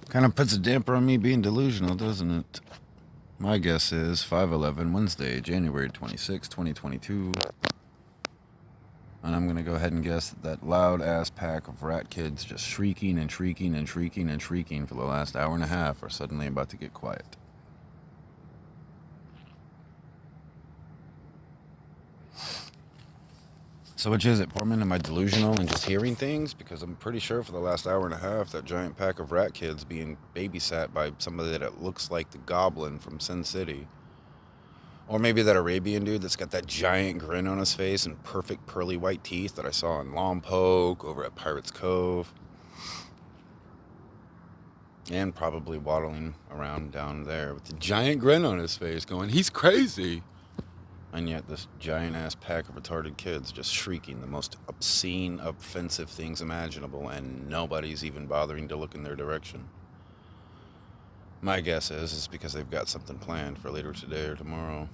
Kind of puts a damper on me being delusional, doesn't it? My guess is 5/11, Wednesday, January 26, 2022. And I'm going to go ahead and guess that loud ass pack of rat kids just shrieking and shrieking and shrieking and shrieking for the last hour and a half are suddenly about to get quiet. So which is it, Portman? Am I delusional and just hearing things? Because I'm pretty sure for the last hour and a half that giant pack of rat kids being babysat by somebody that looks like the Goblin from Sin City. Or maybe that Arabian dude that's got that giant grin on his face and perfect pearly white teeth that I saw in Lompoc over at Pirates Cove. And probably waddling around down there with the giant grin on his face going, he's crazy. And yet this giant-ass pack of retarded kids just shrieking the most obscene, offensive things imaginable, and nobody's even bothering to look in their direction. My guess is it's because they've got something planned for later today or tomorrow.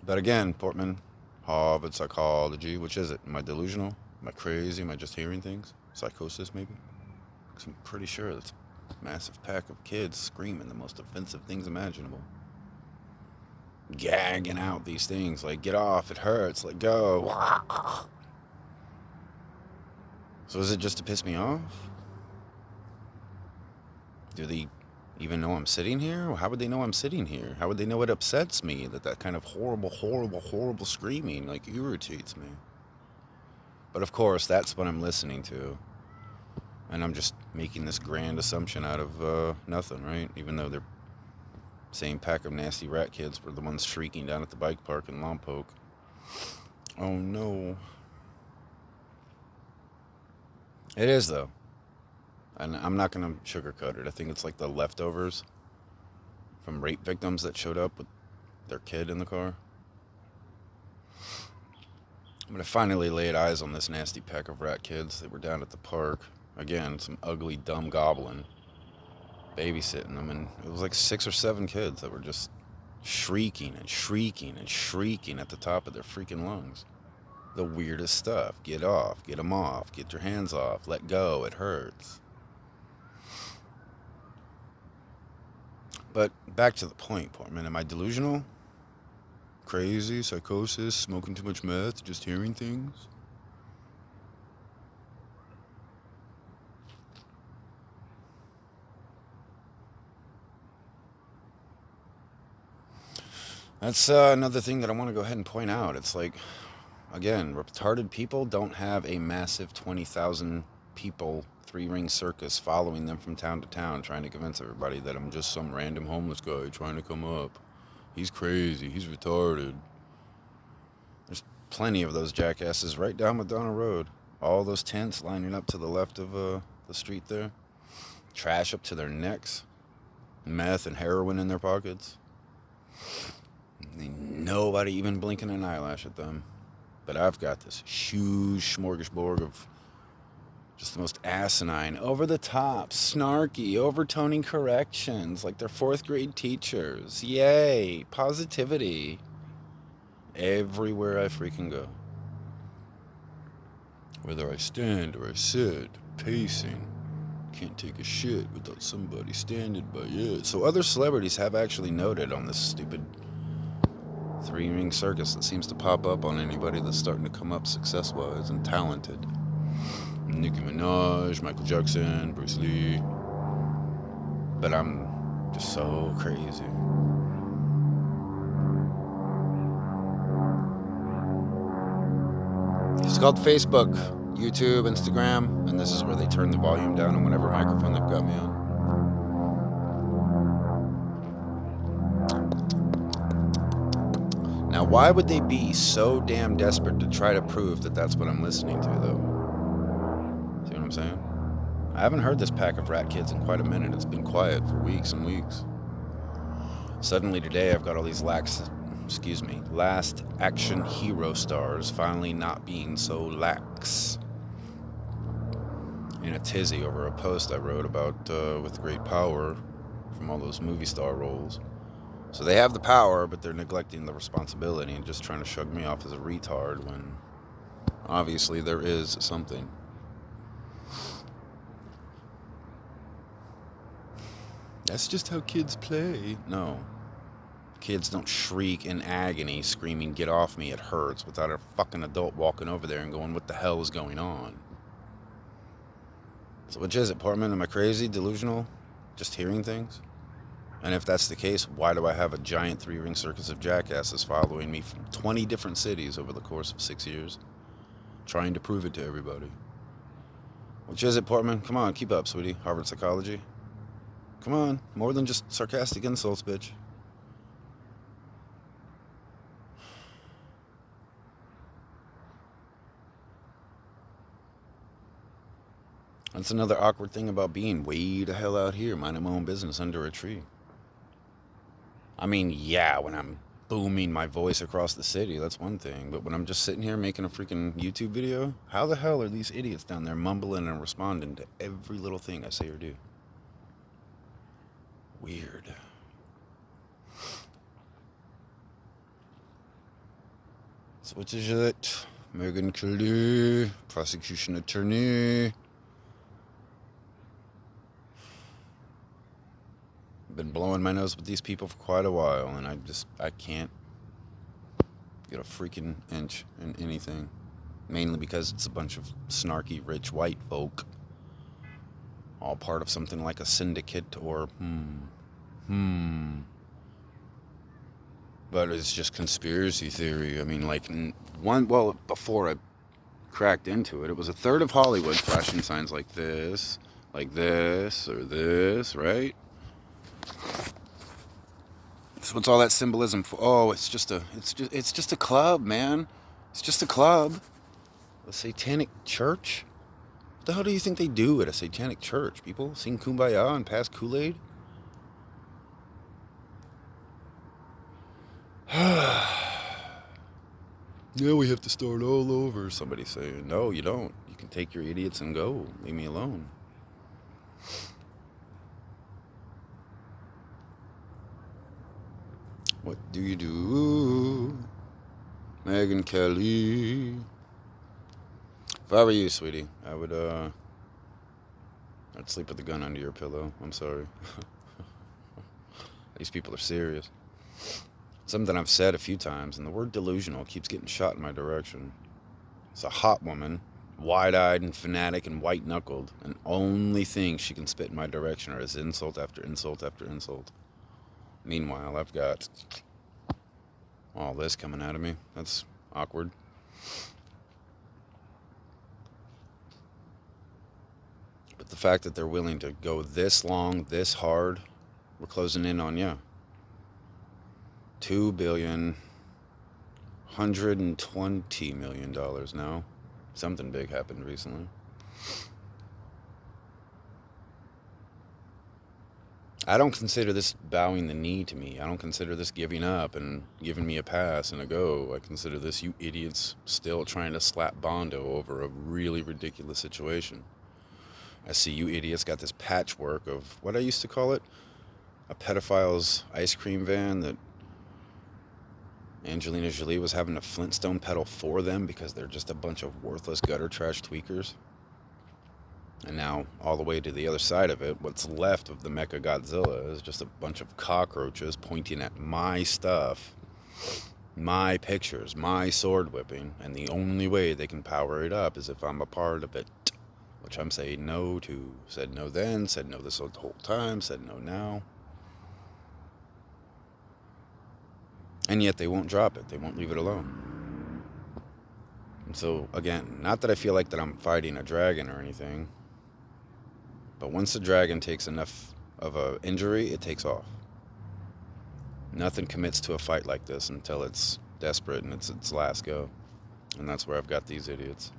But again, Portman, Harvard psychology, which is it? Am I delusional? Am I crazy? Am I just hearing things? Psychosis, maybe? Because I'm pretty sure it's a massive pack of kids screaming the most offensive things imaginable. Gagging out these things like, get off, it hurts, let go. So is it just to piss me off? Do they even know I'm sitting here? How would they know I'm sitting here? How would they know it upsets me that kind of horrible screaming like irritates me? But of course, that's what I'm listening to. And I'm just making this grand assumption out of nothing, right? Even though they're same pack of nasty rat kids were the ones shrieking down at the bike park in Lompoc. Oh no. It is though. And I'm not going to sugarcoat it. I think it's like the leftovers from rape victims that showed up with their kid in the car. But I finally laid eyes on this nasty pack of rat kids. They were down at the park. Again, some ugly, dumb goblin babysitting them. And it was like 6 or 7 kids that were just shrieking and shrieking and shrieking at the top of their freaking lungs. The weirdest stuff. Get off. Get them off. Get your hands off. Let go. It hurts. But back to the point, Portman. Am I delusional? Crazy? Psychosis? Smoking too much meth? Just hearing things? That's another thing that I want to go ahead and point out. It's like, again, retarded people don't have a massive 20,000 people 3-ring circus following them from town to town trying to convince everybody that I'm just some random homeless guy trying to come up. He's crazy. He's retarded. There's plenty of those jackasses right down Madonna Road. All those tents lining up to the left of the street there. Trash up to their necks. Meth and heroin in their pockets. Nobody even blinking an eyelash at them. But I've got this huge smorgasbord of just the most asinine, over-the-top, snarky, overtoning corrections like they're 4th grade teachers. Yay, positivity. Everywhere I freaking go. Whether I stand or I sit, pacing. Can't take a shit without somebody standing by it. So other celebrities have actually noted on this stupid 3-ring circus that seems to pop up on anybody that's starting to come up success-wise and talented. Nicki Minaj, Michael Jackson, Bruce Lee. But I'm just so crazy. It's called Facebook, YouTube, Instagram, and this is where they turn the volume down on whatever microphone they've got me on. Now, why would they be so damn desperate to try to prove that that's what I'm listening to, though? See what I'm saying? I haven't heard this pack of rat kids in quite a minute. It's been quiet for weeks and weeks. Suddenly today, I've got all these last action hero stars finally not being so lax. In a tizzy over a post I wrote about with great power from all those movie star roles. So they have the power, but they're neglecting the responsibility and just trying to shrug me off as a retard when obviously there is something. That's just how kids play. No. Kids don't shriek in agony, screaming, "Get off me, it hurts," without a fucking adult walking over there and going, "What the hell is going on?" So which is it, Portman? Am I crazy, delusional, just hearing things? And if that's the case, why do I have a giant three-ring circus of jackasses following me from 20 different cities over the course of 6 years, trying to prove it to everybody? Which is it, Portman? Come on, keep up, sweetie. Harvard Psychology. Come on, more than just sarcastic insults, bitch. That's another awkward thing about being way the hell out here, minding my own business under a tree. I mean, yeah, when I'm booming my voice across the city, that's one thing. But when I'm just sitting here making a freaking YouTube video, how the hell are these idiots down there mumbling and responding to every little thing I say or do? Weird. So what is it? Megyn Kelly, prosecution attorney. Been blowing my nose with these people for quite a while, and I can't get a freaking inch in anything. Mainly because it's a bunch of snarky, rich white folk, all part of something like a syndicate or But it's just conspiracy theory. I mean, like before I cracked into it, it was a third of Hollywood flashing signs like this, or this, right? So what's all that symbolism for? Oh, it's just a club, man. It's just a club. A satanic church? What the hell do you think they do at a satanic church? People sing Kumbaya and pass Kool-Aid? Now we have to start all over. Somebody's saying, no, you don't. You can take your idiots and go. Leave me alone. What do you do, Megyn Kelly? If I were you, sweetie, I'd sleep with a gun under your pillow. I'm sorry. These people are serious. Something I've said a few times, and the word delusional keeps getting shot in my direction. It's a hot woman, wide-eyed and fanatic and white-knuckled, and only thing she can spit in my direction is insult after insult after insult. Meanwhile, I've got all this coming out of me. That's awkward. But the fact that they're willing to go this long, this hard, we're closing in on you. $2 billion, $120 million now. Something big happened recently. I don't consider this bowing the knee to me. I don't consider this giving up and giving me a pass and a go. I consider this you idiots still trying to slap Bondo over a really ridiculous situation. I see you idiots got this patchwork of what I used to call it, a pedophile's ice cream van that Angelina Jolie was having a Flintstone pedal for them because they're just a bunch of worthless gutter trash tweakers. And now, all the way to the other side of it, what's left of the Mecha Godzilla is just a bunch of cockroaches pointing at my stuff, my pictures, my sword whipping, and the only way they can power it up is if I'm a part of it, which I'm saying no to. Said no then, said no this whole time, said no now. And yet they won't drop it. They won't leave it alone. And so, again, not that I feel like that I'm fighting a dragon or anything, but once the dragon takes enough of an injury, it takes off. Nothing commits to a fight like this until it's desperate and it's its last go. And that's where I've got these idiots.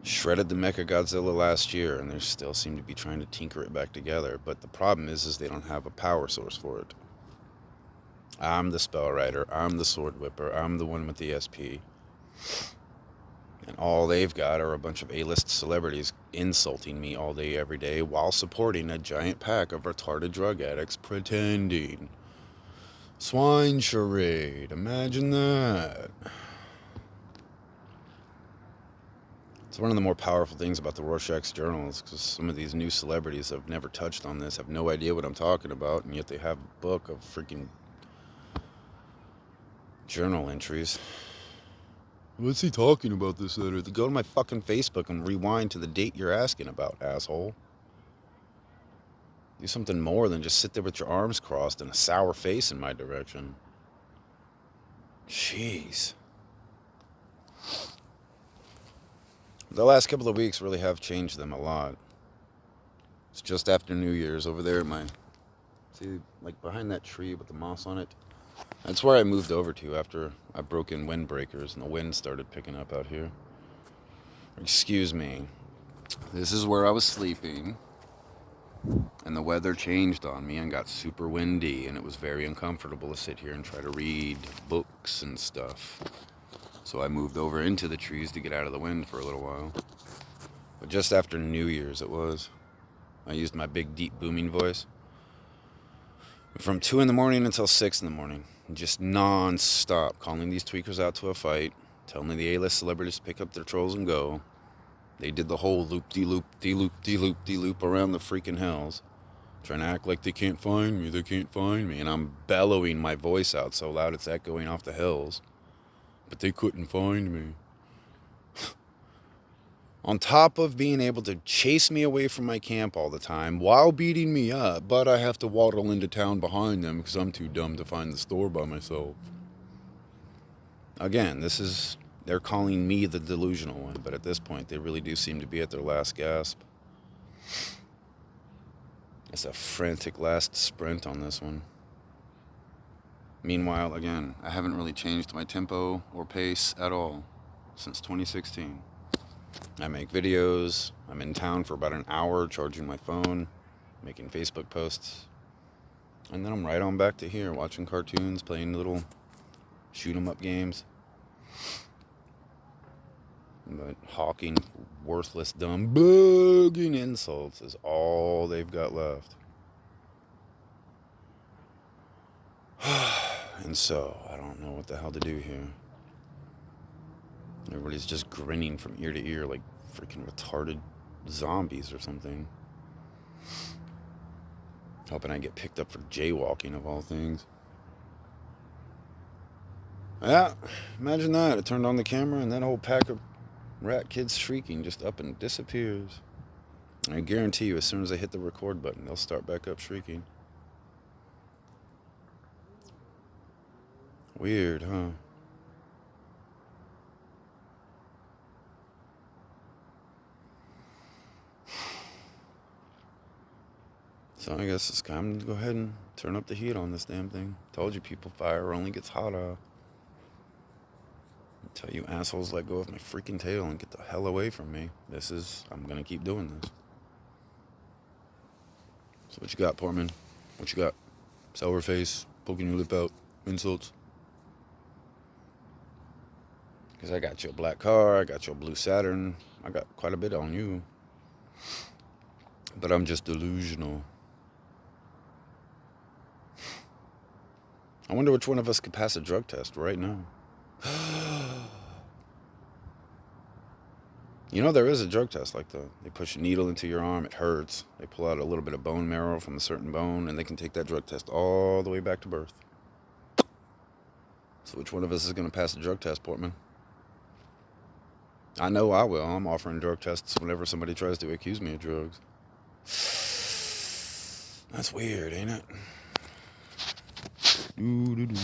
Shredded the Mecha Godzilla last year, and they still seem to be trying to tinker it back together. But the problem is they don't have a power source for it. I'm the spell writer, I'm the sword whipper, I'm the one with the SP. And all they've got are a bunch of A-list celebrities insulting me all day, every day, while supporting a giant pack of retarded drug addicts pretending. Swine charade, imagine that. It's one of the more powerful things about the Rorschach's journals, because some of these new celebrities have never touched on this, have no idea what I'm talking about, and yet they have a book of freaking journal entries. What's he talking about this letter? Go to my fucking Facebook and rewind to the date you're asking about, asshole. Do something more than just sit there with your arms crossed and a sour face in my direction. Jeez. The last couple of weeks really have changed them a lot. It's just after New Year's over there at my... See, like behind that tree with the moss on it? That's where I moved over to after I broke in windbreakers and the wind started picking up out here. Excuse me. This is where I was sleeping. And the weather changed on me and got super windy, and it was very uncomfortable to sit here and try to read books and stuff. So I moved over into the trees to get out of the wind for a little while. But just after New Year's it was. I used my big, deep, booming voice. From 2 in the morning until 6 in the morning. Just non-stop calling these tweakers out to a fight. Telling the A-list celebrities to pick up their trolls and go. They did the whole loop-de-loop around the freaking hills. Trying to act like they can't find me. And I'm bellowing my voice out so loud it's echoing off the hills. But they couldn't find me. On top of being able to chase me away from my camp all the time while beating me up, but I have to waddle into town behind them because I'm too dumb to find the store by myself. Again, they're calling me the delusional one, but at this point they really do seem to be at their last gasp. It's a frantic last sprint on this one. Meanwhile, again, I haven't really changed my tempo or pace at all since 2016. I make videos, I'm in town for about an hour charging my phone, making Facebook posts, and then I'm right on back to here watching cartoons, playing little shoot 'em up games. But hawking worthless, dumb, bugging insults is all they've got left. And so, I don't know what the hell to do here. Everybody's just grinning from ear to ear like freaking retarded zombies or something. Hoping I get picked up for jaywalking of all things. Yeah, imagine that. I turned on the camera and that whole pack of rat kids shrieking just up and disappears. I guarantee you as soon as I hit the record button, they'll start back up shrieking. Weird, huh? So I guess it's time to go ahead and turn up the heat on this damn thing. Told you people, fire only gets hotter. I tell you assholes, let go of my freaking tail and get the hell away from me. I'm gonna keep doing this. So what you got, Portman? What you got? Sour face, poking your lip out, insults? Because I got your black car, I got your blue Saturn, I got quite a bit on you. But I'm just delusional. I wonder which one of us could pass a drug test right now. You know, there is a drug test like that. They push a needle into your arm, it hurts. They pull out a little bit of bone marrow from a certain bone, and they can take that drug test all the way back to birth. So which one of us is going to pass the drug test, Portman? I know I will. I'm offering drug tests whenever somebody tries to accuse me of drugs. That's weird, ain't it? Doo-doo-doo.